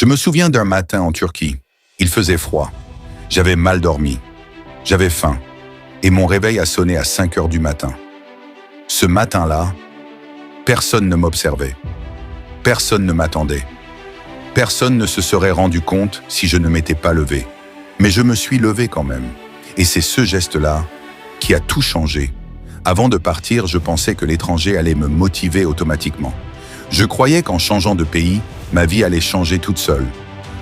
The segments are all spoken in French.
Je me souviens d'un matin en Turquie. Il faisait froid. J'avais mal dormi. J'avais faim. Et mon réveil a sonné à 5 heures du matin. Ce matin-là, personne ne m'observait. Personne ne m'attendait. Personne ne se serait rendu compte si je ne m'étais pas levé. Mais je me suis levé quand même. Et c'est ce geste-là qui a tout changé. Avant de partir, je pensais que l'étranger allait me motiver automatiquement. Je croyais qu'en changeant de pays, ma vie allait changer toute seule.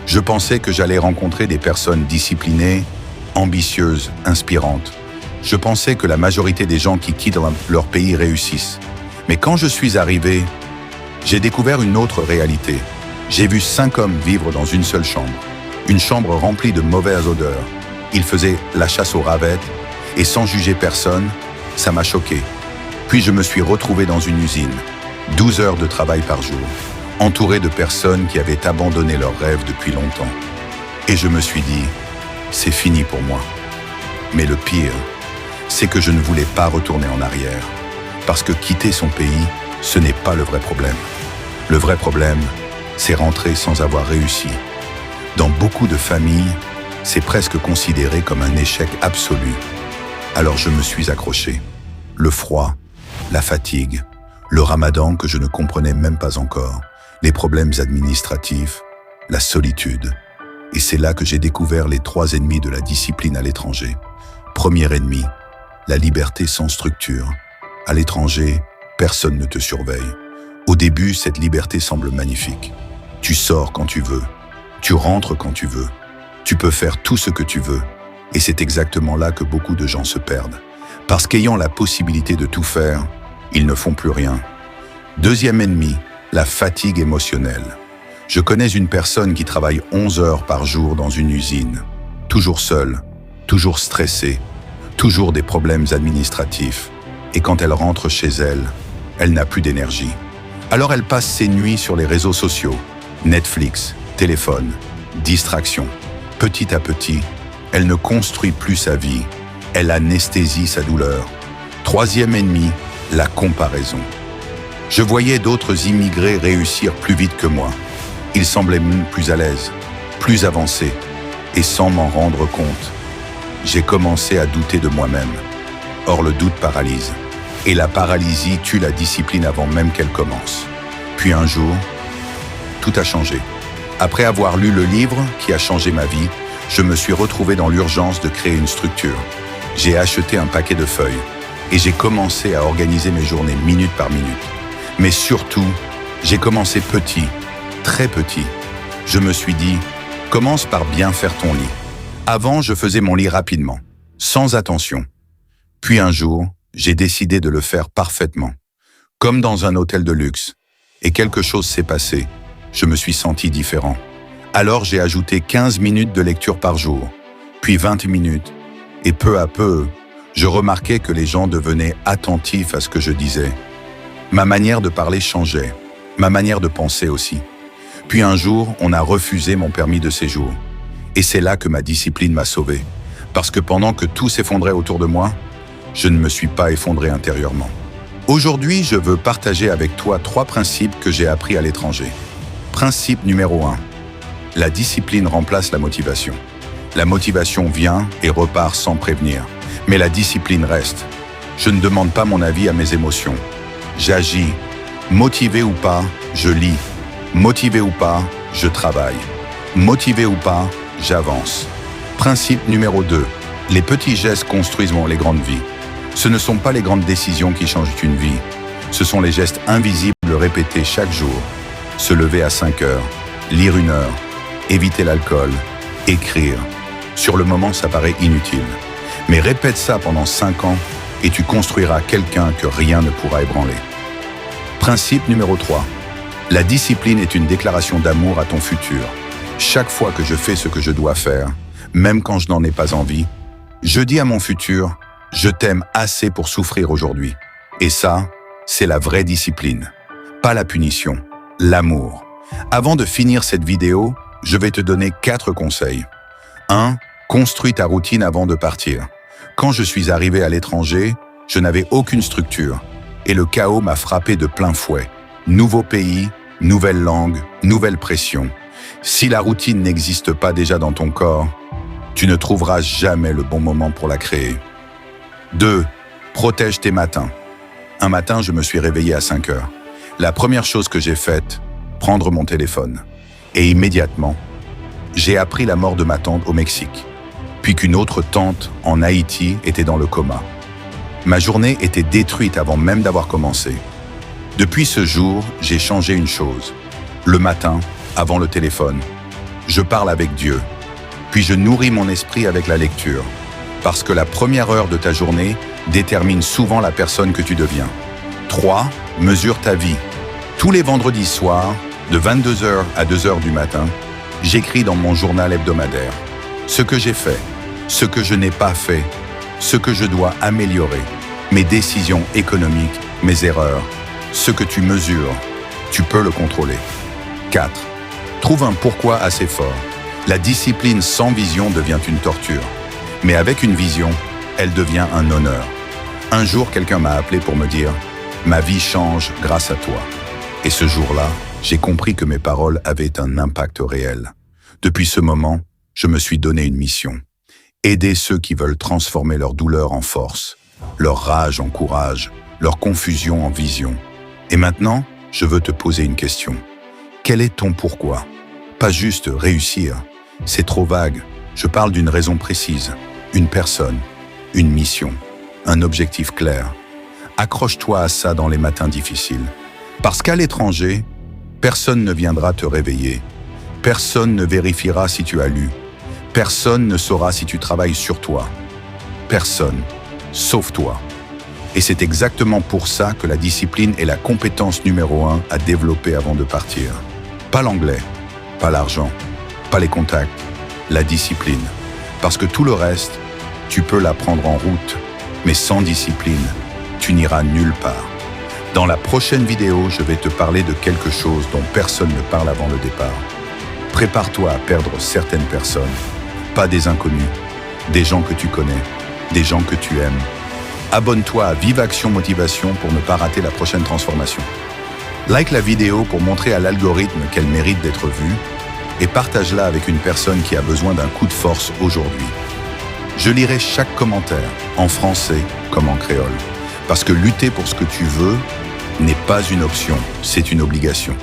Je pensais que j'allais rencontrer des personnes disciplinées, ambitieuses, inspirantes. Je pensais que la majorité des gens qui quittent leur pays réussissent. Mais quand je suis arrivé, j'ai découvert une autre réalité. J'ai vu 5 hommes vivre dans une seule chambre. Une chambre remplie de mauvaises odeurs. Ils faisaient la chasse aux ravettes et sans juger personne, ça m'a choqué. Puis je me suis retrouvé dans une usine. 12 heures de travail par jour, entouré de personnes qui avaient abandonné leurs rêves depuis longtemps. Et je me suis dit, c'est fini pour moi. Mais le pire, c'est que je ne voulais pas retourner en arrière. Parce que quitter son pays, ce n'est pas le vrai problème. Le vrai problème, c'est rentrer sans avoir réussi. Dans beaucoup de familles, c'est presque considéré comme un échec absolu. Alors je me suis accroché. Le froid, la fatigue, le ramadan que je ne comprenais même pas encore, les problèmes administratifs, la solitude. Et c'est là que j'ai découvert les 3 ennemis de la discipline à l'étranger. Premier ennemi, la liberté sans structure. À l'étranger, personne ne te surveille. Au début, cette liberté semble magnifique. Tu sors quand tu veux, tu rentres quand tu veux, tu peux faire tout ce que tu veux. Et c'est exactement là que beaucoup de gens se perdent. Parce qu'ayant la possibilité de tout faire, ils ne font plus rien. Deuxième ennemi, la fatigue émotionnelle. Je connais une personne qui travaille 11 heures par jour dans une usine. Toujours seule, toujours stressée, toujours des problèmes administratifs. Et quand elle rentre chez elle, elle n'a plus d'énergie. Alors elle passe ses nuits sur les réseaux sociaux, Netflix, téléphone, distraction. Petit à petit, elle ne construit plus sa vie, elle anesthésie sa douleur. Troisième ennemi, la comparaison. Je voyais d'autres immigrés réussir plus vite que moi. Ils semblaient plus à l'aise, plus avancés, et sans m'en rendre compte, j'ai commencé à douter de moi-même. Or le doute paralyse, et la paralysie tue la discipline avant même qu'elle commence. Puis un jour, tout a changé. Après avoir lu le livre qui a changé ma vie, je me suis retrouvé dans l'urgence de créer une structure. J'ai acheté un paquet de feuilles et j'ai commencé à organiser mes journées minute par minute. Mais surtout, j'ai commencé petit, très petit. Je me suis dit, commence par bien faire ton lit. Avant, je faisais mon lit rapidement, sans attention. Puis un jour, j'ai décidé de le faire parfaitement, comme dans un hôtel de luxe. Et quelque chose s'est passé. Je me suis senti différent. Alors j'ai ajouté 15 minutes de lecture par jour, puis 20 minutes. Et peu à peu, je remarquais que les gens devenaient attentifs à ce que je disais. Ma manière de parler changeait, ma manière de penser aussi. Puis un jour, on a refusé mon permis de séjour. Et c'est là que ma discipline m'a sauvé. Parce que pendant que tout s'effondrait autour de moi, je ne me suis pas effondré intérieurement. Aujourd'hui, je veux partager avec toi 3 principes que j'ai appris à l'étranger. Principe numéro 1. La discipline remplace la motivation. La motivation vient et repart sans prévenir. Mais la discipline reste. Je ne demande pas mon avis à mes émotions. J'agis. Motivé ou pas, je lis. Motivé ou pas, je travaille. Motivé ou pas, j'avance. Principe numéro 2. Les petits gestes construisent les grandes vies. Ce ne sont pas les grandes décisions qui changent une vie. Ce sont les gestes invisibles répétés chaque jour. Se lever à 5 heures, lire 1 heure, éviter l'alcool, écrire. Sur le moment, ça paraît inutile. Mais répète ça pendant 5 ans et tu construiras quelqu'un que rien ne pourra ébranler. Principe numéro 3. La discipline est une déclaration d'amour à ton futur. Chaque fois que je fais ce que je dois faire, même quand je n'en ai pas envie, je dis à mon futur, je t'aime assez pour souffrir aujourd'hui. Et ça, c'est la vraie discipline. Pas la punition, l'amour. Avant de finir cette vidéo, je vais te donner 4 conseils. 1. Construis ta routine avant de partir. Quand je suis arrivé à l'étranger, je n'avais aucune structure. Et le chaos m'a frappé de plein fouet. Nouveau pays, nouvelle langue, nouvelle pression. Si la routine n'existe pas déjà dans ton corps, tu ne trouveras jamais le bon moment pour la créer. 2. Protège tes matins. Un matin, je me suis réveillé à 5 heures. La première chose que j'ai faite, prendre mon téléphone. Et immédiatement, j'ai appris la mort de ma tante au Mexique, puis qu'une autre tante en Haïti était dans le coma. Ma journée était détruite avant même d'avoir commencé. Depuis ce jour, j'ai changé une chose. Le matin, avant le téléphone, je parle avec Dieu, puis je nourris mon esprit avec la lecture, parce que la première heure de ta journée détermine souvent la personne que tu deviens. 3. Mesure ta vie. Tous les vendredis soirs, de 22h à 2h du matin, j'écris dans mon journal hebdomadaire ce que j'ai fait, ce que je n'ai pas fait, ce que je dois améliorer, mes décisions économiques, mes erreurs. Ce que tu mesures, tu peux le contrôler. 4. Trouve un pourquoi assez fort. La discipline sans vision devient une torture. Mais avec une vision, elle devient un honneur. Un jour, quelqu'un m'a appelé pour me dire « Ma vie change grâce à toi ». Et ce jour-là, j'ai compris que mes paroles avaient un impact réel. Depuis ce moment, je me suis donné une mission. Aider ceux qui veulent transformer leur douleur en force, leur rage en courage, leur confusion en vision. Et maintenant, je veux te poser une question. Quel est ton pourquoi? Pas juste réussir. C'est trop vague. Je parle d'une raison précise, une personne, une mission, un objectif clair. Accroche-toi à ça dans les matins difficiles. Parce qu'à l'étranger, personne ne viendra te réveiller. Personne ne vérifiera si tu as lu. Personne ne saura si tu travailles sur toi. Personne, sauf toi. Et c'est exactement pour ça que la discipline est la compétence numéro 1 à développer avant de partir. Pas l'anglais, pas l'argent, pas les contacts, la discipline. Parce que tout le reste, tu peux l'apprendre en route, mais sans discipline, tu n'iras nulle part. Dans la prochaine vidéo, je vais te parler de quelque chose dont personne ne parle avant le départ. Prépare-toi à perdre certaines personnes, pas des inconnus, des gens que tu connais, des gens que tu aimes. Abonne-toi à Vive Action Motivation pour ne pas rater la prochaine transformation. Like la vidéo pour montrer à l'algorithme qu'elle mérite d'être vue et partage-la avec une personne qui a besoin d'un coup de force aujourd'hui. Je lirai chaque commentaire, en français comme en créole, parce que lutter pour ce que tu veux n'est pas une option, c'est une obligation.